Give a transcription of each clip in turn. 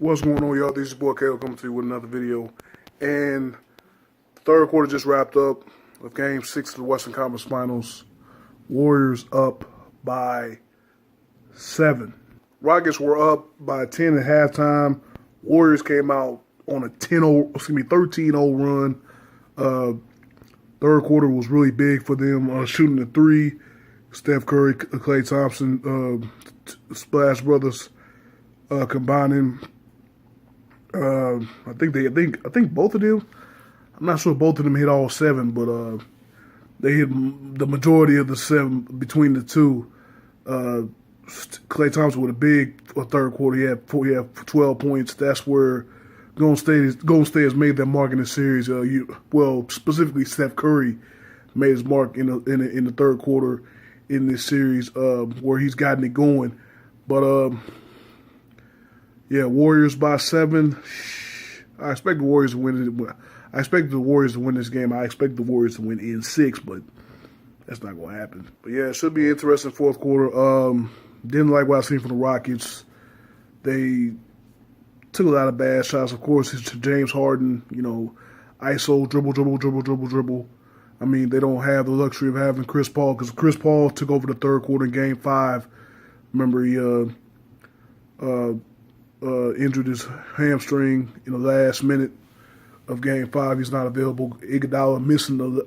What's going on, y'all? This is your boy Kale coming to you with another video. And the third quarter just wrapped up of Game 6 of the Western Conference Finals. Warriors up by 7. Rockets were up by 10 at halftime. Warriors came out on a 13-0 run. Third quarter was really big for them, shooting the three. Steph Curry, Klay Thompson, Splash Brothers combining. I think both of them. I'm not sure both of them hit all 7, but they hit the majority of the 7 between the two. Klay Thompson with a big third quarter. He had 12 points. That's where Golden State has made their mark in the series. Specifically Steph Curry made his mark in the third quarter in this series, where he's gotten it going. But Warriors by 7. I expect the Warriors to win it. I expect the Warriors to win this game. I expect the Warriors to win in 6, but that's not going to happen. But yeah, it should be an interesting fourth quarter. Didn't like what I seen from the Rockets. They took a lot of bad shots. Of course, it's James Harden, ISO, dribble. I mean, they don't have the luxury of having Chris Paul, because Chris Paul took over the third quarter in Game 5. Remember, he injured his hamstring in the last minute of Game 5. He's not available. Iguodala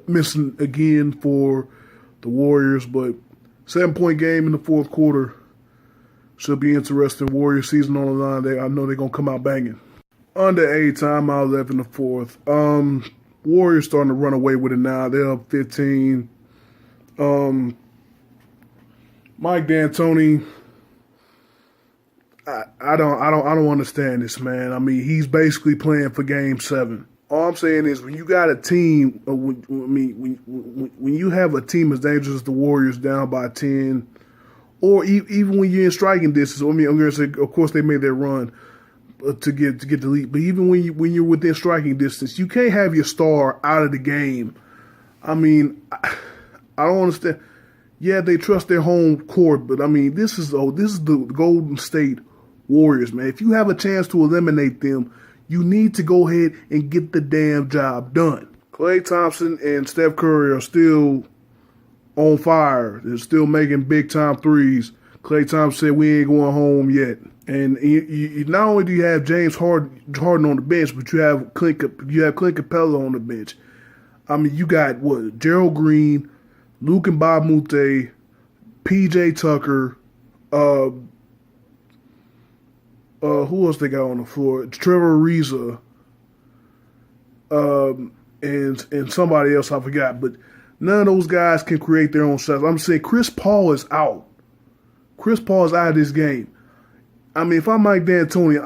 missing again for the Warriors, but 7-point game in the fourth quarter. Should be interesting. Warriors season on the line. I know they're going to come out banging. Under 8, timeout left in the fourth. Warriors starting to run away with it now. They're up 15. Mike D'Antoni, I don't understand this, man. I mean, he's basically playing for Game 7. All I'm saying is, when you got a team, when you have a team as dangerous as the Warriors, down by 10, or even when you're in striking distance. I mean, I'm going to say, of course, they made their run to get the lead, but even when you're within striking distance, you can't have your star out of the game. I mean, I don't understand. Yeah, they trust their home court, but I mean, this is the Golden State Warriors, man. If you have a chance to eliminate them, you need to go ahead and get the damn job done. Klay Thompson and Steph Curry are still on fire. They're still making big-time threes. Klay Thompson said, "We ain't going home yet." And you not only do you have James Harden on the bench, but you have Clint Capella on the bench. I mean, you got Gerald Green, Luke Mbamute, PJ Tucker, who else they got on the floor? Trevor Ariza, and somebody else I forgot. But none of those guys can create their own shots. I'm saying Chris Paul is out. Chris Paul is out of this game. I mean, if I'm Mike D'Antoni,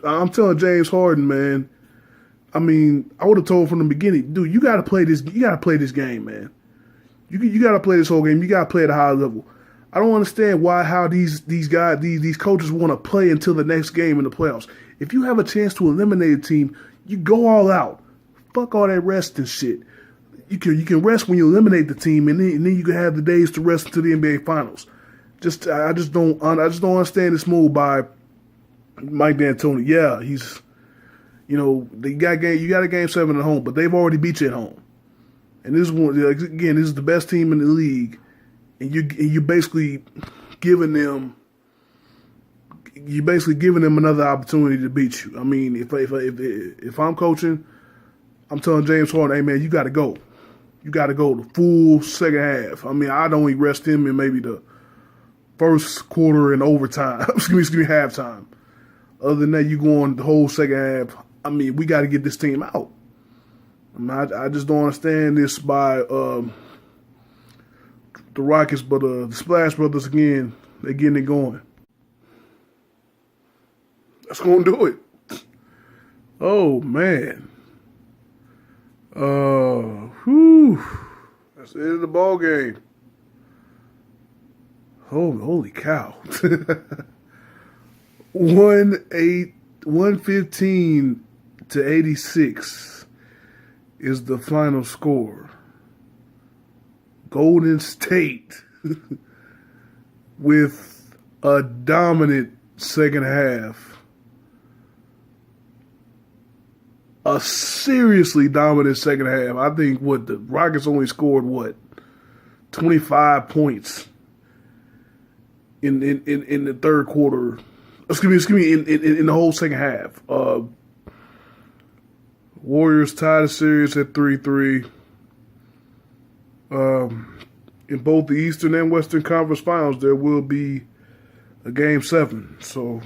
I'm telling James Harden, man. I mean, I would have told from the beginning, dude, you got to play this. You got to play this game, man. You got to play this whole game. You got to play at a high level. I don't understand how these guys, these coaches want to play until the next game in the playoffs. If you have a chance to eliminate a team, you go all out. Fuck all that rest and shit. You can rest when you eliminate the team, and then you can have the days to rest until the NBA Finals. I just don't understand this move by Mike D'Antoni. Yeah, he's, you got a Game 7 at home, but they've already beat you at home. And this is the best team in the league, and you're basically giving them another opportunity to beat you. I mean, if I'm coaching, I'm telling James Harden, hey man, you got to go. You got to go the full second half. I mean, I don't even rest him in maybe the first quarter and overtime. excuse me, halftime. Other than that, you go on the whole second half. I mean, we got to get this team out. I just don't understand this by the Rockets, but the Splash Brothers, again, they're getting it going. That's going to do it. Oh, man. That's the end of the ball game. Holy cow. 115 to 86 is the final score. Golden State with a dominant second half a seriously dominant second half. I think the Rockets only scored 25 points in the third quarter. Excuse me, in the whole second half. Warriors tied the series at 3-3. In both the Eastern and Western Conference Finals, there will be a Game 7. So,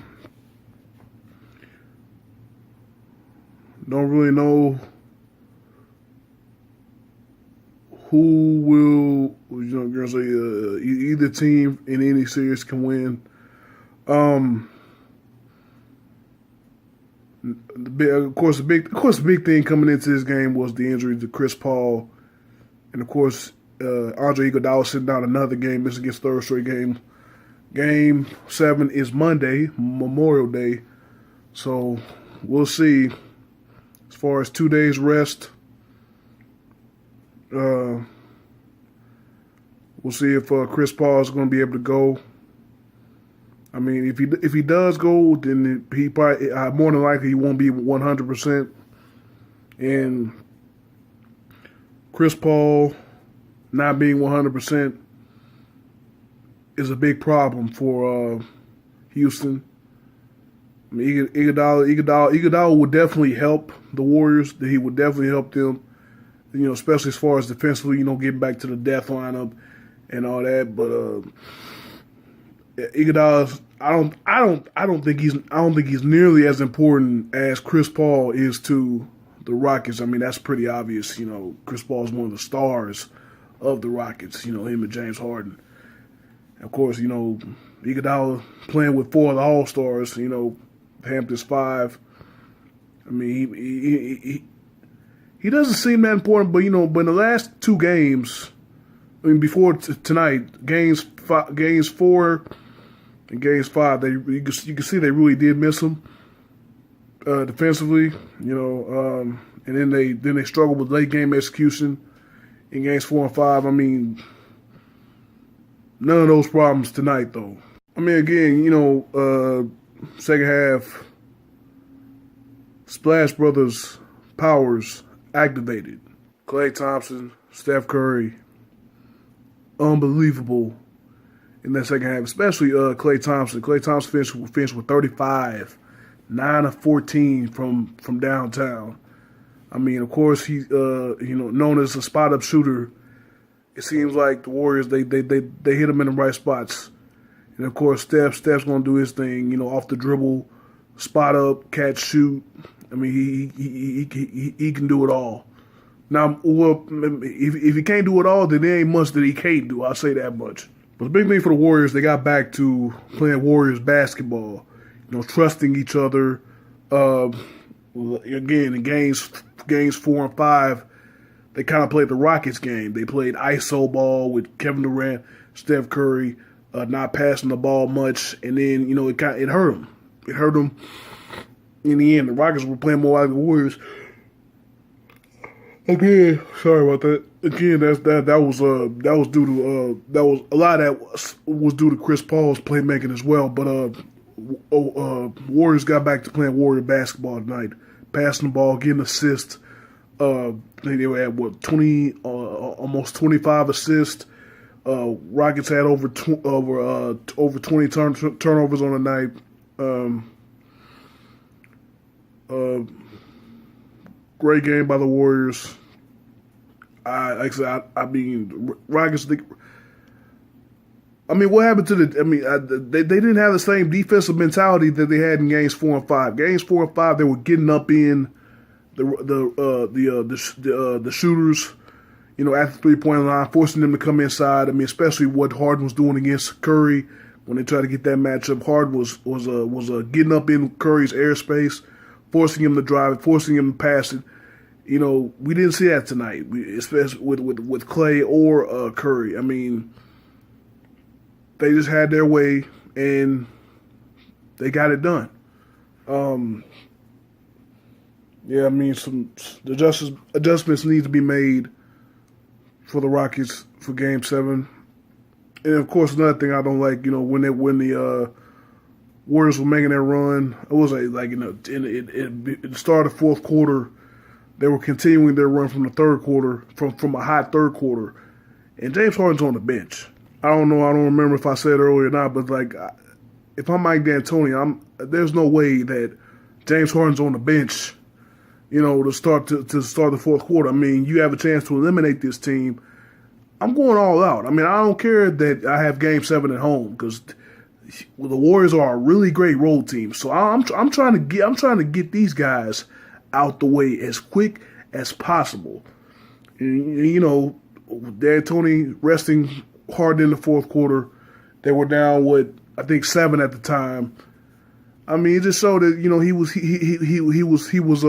don't really know who will, gonna say either team in any series can win. The big thing coming into this game was the injury to Chris Paul, and of course, Andre Iguodala sitting down another game. This against third straight game. Game 7 is Monday, Memorial Day, so we'll see. As far as 2 days rest, we'll see if Chris Paul is going to be able to go. I mean, if he does go, then he probably more than likely he won't be 100%. And Chris Paul not being 100% is a big problem for Houston. I mean, Iguodala would definitely help the Warriors. He would definitely help them, especially as far as defensively, getting back to the death lineup and all that. But Iguodala, I don't think he's nearly as important as Chris Paul is to the Rockets. I mean, that's pretty obvious. Chris Paul is one of the stars of the Rockets. Him and James Harden. And of course, Iguodala playing with 4 of the All-Stars. Hampton's 5. I mean, he doesn't seem that important, but but in the last 2 games, I mean, before tonight, games 4 and games 5, you can see they really did miss him defensively, and then they struggled with late game execution in games 4 and 5. I mean, none of those problems tonight, though. I mean, again, second half, Splash Brothers powers activated. Klay Thompson, Steph Curry, unbelievable in that second half, especially Klay Thompson. Klay Thompson finished with 35, 9 of 14 from downtown. I mean, of course, he known as a spot-up shooter. It seems like the Warriors they hit him in the right spots, and of course, Steph's gonna do his thing. Off the dribble, spot up, catch, shoot. I mean, he can do it all. Now, if he can't do it all, then there ain't much that he can't do. I'll say that much. But the big thing for the Warriors, they got back to playing Warriors basketball. Trusting each other. Again, in games 4 and 5, they kind of played the Rockets game. They played iso ball with Kevin Durant, Steph Curry, not passing the ball much, and then it hurt them. It hurt them in the end. The Rockets were playing more like the Warriors. Again, sorry about that. Again, that was due to that was a lot of that was due to Chris Paul's playmaking as well. But Warriors got back to playing Warrior basketball tonight, passing the ball, getting assists. They were at almost 25 assists. Rockets had over 20 turnovers on the night. Great game by the Warriors. I mean, Rockets. What happened to the? They didn't have the same defensive mentality that they had in games 4 and 5. Games 4 and 5, they were getting up in the shooters, at the 3-point line, forcing them to come inside. I mean, especially what Harden was doing against Curry when they tried to get that matchup. Harden was getting up in Curry's airspace, forcing him to drive it, forcing him to pass it. We didn't see that tonight, especially with Klay or Curry. I mean, they just had their way and they got it done. Yeah, I mean, some adjustments need to be made for the Rockets for Game 7. And of course, another thing I don't like, when the Warriors were making their run, it was in the start of the fourth quarter. they were continuing their run from the third quarter, from a hot third quarter, and James Harden's on the bench. I don't know. I don't remember if I said earlier or not, but like, if I'm Mike D'Antoni, there's no way that James Harden's on the bench, to start the fourth quarter. I mean, you have a chance to eliminate this team. I'm going all out. I mean, I don't care that I have Game 7 at home because the Warriors are a really great road team. So I'm trying to get these guys out the way as quick as possible. And, D'Antoni resting Harden in the fourth quarter. They were down I think 7 at the time. I mean, it just showed that he was.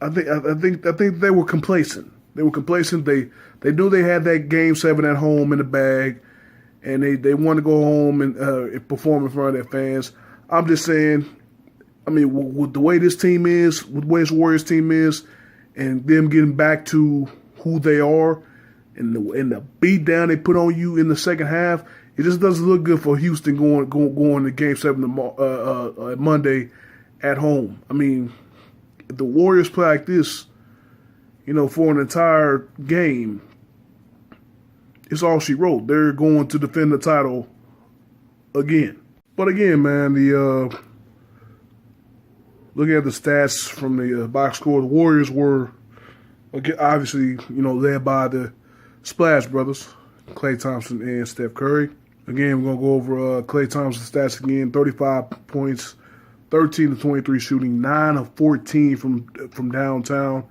I think they were complacent. They were complacent. They knew they had that Game 7 at home in the bag, and they wanted to go home and perform in front of their fans. I'm just saying. I mean, with the way this team is, with the way this Warriors team is, and them getting back to who they are, and the beat down they put on you in the second half, it just doesn't look good for Houston going to Game 7 Monday at home. I mean, if the Warriors play like this, for an entire game, it's all she wrote. They're going to defend the title again. But again, man, looking at the stats from the box score, the Warriors were obviously, led by the Splash Brothers, Klay Thompson and Steph Curry. Again, we're going to go over Klay Thompson's stats again. 35 points, 13 to 23 shooting, 9 of 14 from downtown.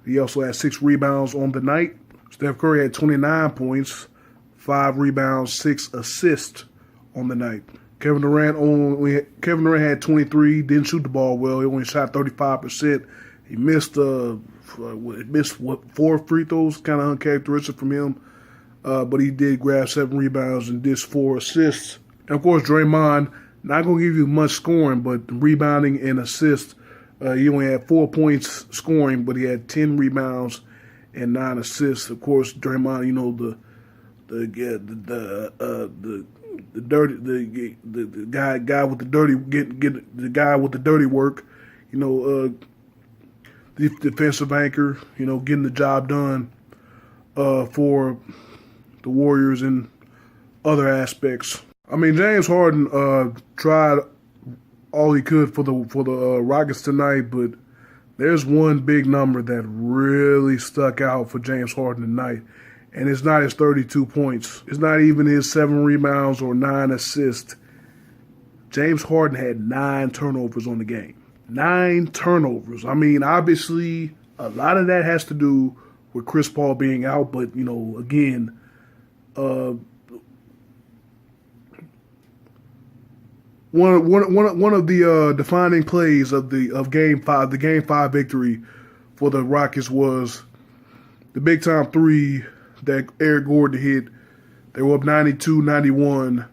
He also had 6 rebounds on the night. Steph Curry had 29 points, 5 rebounds, 6 assists on the night. Kevin Durant had 23, didn't shoot the ball well. He only shot 35%. He missed 4 free throws, kind of uncharacteristic from him. But he did grab 7 rebounds and dished 4 assists. And of course, Draymond, not going to give you much scoring, but rebounding and assists. He only had 4 points scoring, but he had 10 rebounds and 9 assists. Of course, Draymond, the guy with the guy with the dirty work, the defensive anchor, getting the job done for the Warriors and other aspects. I mean, James Harden tried all he could for the Rockets tonight, but there's one big number that really stuck out for James Harden tonight, and it's not his 32 points. It's not even his 7 rebounds or 9 assists. James Harden had 9 turnovers on the game. 9 turnovers. I mean, obviously, a lot of that has to do with Chris Paul being out, but, again, one of the defining plays of Game 5, the Game 5 victory for the Rockets was the big time 3 that Eric Gordon hit. They were up 92-91.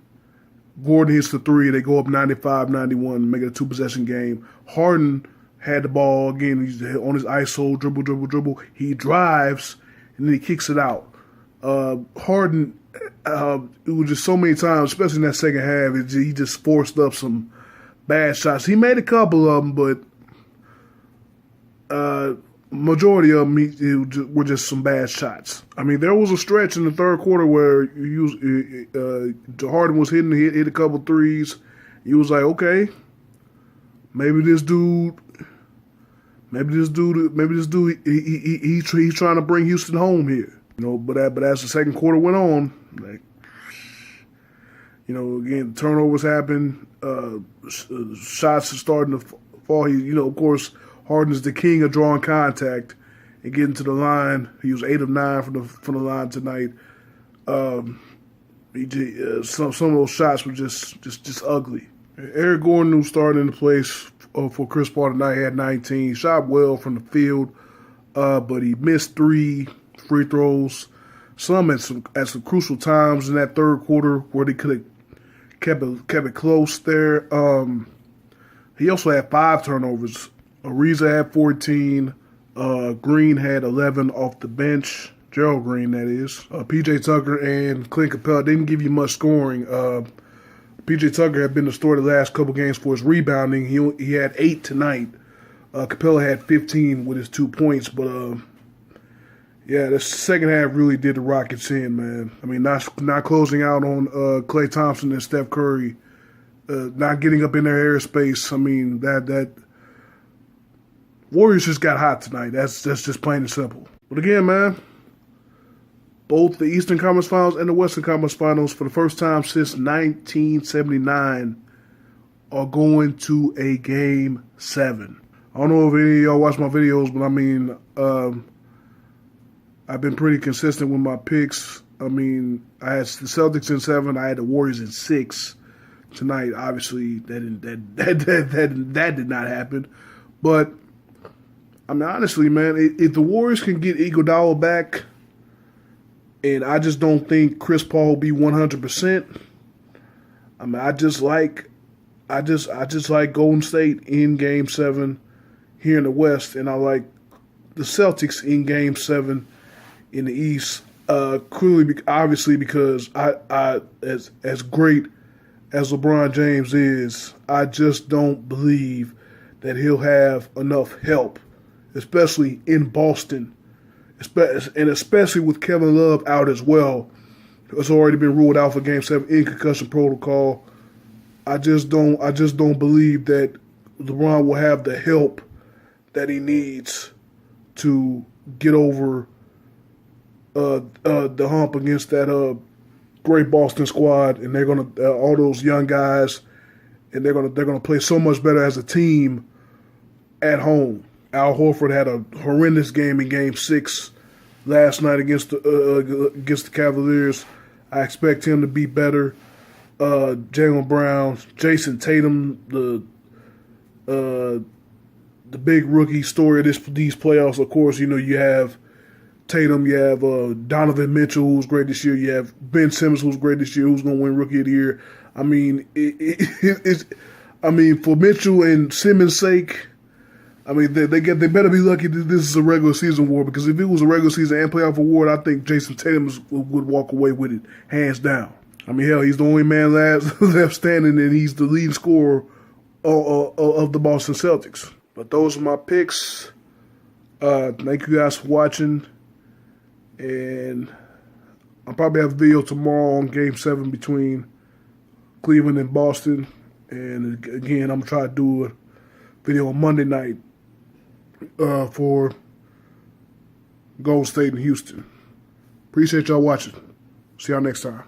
Gordon hits the 3. They go up 95-91, make it a 2-possession game. Harden had the ball again. He's on his ISO, dribble. He drives, and then he kicks it out. Harden, it was just so many times, especially in that second half, he just forced up some bad shots. He made a couple of them, but majority of them were just some bad shots. I mean, there was a stretch in the third quarter where Harden was hit a couple threes. He was like, okay, maybe this dude, he's trying to bring Houston home here. But as the second quarter went on, again, turnovers happen, shots are starting to fall. Of course, Harden's the king of drawing contact and getting to the line. He was 8 of 9 from the line tonight. Some of those shots were just ugly. Eric Gordon, who started in the place for Chris Paul tonight, had 19. Shot well from the field, but he missed 3 free throws. Some at some crucial times in that third quarter where they could have kept it close there. He also had 5 turnovers. Ariza had 14. Green had 11 off the bench. Gerald Green, that is. P.J. Tucker and Clint Capella didn't give you much scoring. P.J. Tucker had been the story the last couple games for his rebounding. He had 8 tonight. Capella had 15 with his 2 points, but yeah, the second half really did the Rockets in, man. I mean, not closing out on Klay Thompson and Steph Curry, not getting up in their airspace. I mean, that Warriors just got hot tonight. That's just plain and simple. But again, man, both the Eastern Conference Finals and the Western Conference Finals, for the first time since 1979, are going to a Game 7. I don't know if any of y'all watch my videos, but I mean, I've been pretty consistent with my picks. I mean, I had the Celtics in 7. I had the Warriors in 6. Tonight, obviously, that did not happen. But I mean, honestly, man, if the Warriors can get Iguodala back, and I just don't think Chris Paul will be 100%. I mean, I just like Golden State in Game 7 here in the West, and I like the Celtics in Game 7 in the East. Clearly, obviously, because I as great as LeBron James is, I just don't believe that he'll have enough help, especially in Boston, and especially with Kevin Love out as well. It's already been ruled out for Game 7 in concussion protocol. I just don't believe that LeBron will have the help that he needs to get over the hump against that great Boston squad, and they're gonna all those young guys, and they're gonna play so much better as a team at home. Al Horford had a horrendous game in Game 6 last night against the Cavaliers. I expect him to be better. Jaylen Brown, Jason Tatum, the big rookie story of these playoffs. Of course, you know, you have Tatum, you have Donovan Mitchell, who's great this year. You have Ben Simmons, who's great this year, who's going to win Rookie of the Year. I mean, for Mitchell and Simmons' sake, I mean, they better be lucky that this is a regular season award, because if it was a regular season and playoff award, I think Jason Tatum would walk away with it hands down. I mean, hell, he's the only man left standing, and he's the leading scorer of the Boston Celtics. But those are my picks. Thank you guys for watching. And I'll probably have a video tomorrow on Game 7 between Cleveland and Boston. And again, I'm going to try to do a video on Monday night for Golden State and Houston. Appreciate y'all watching. See y'all next time.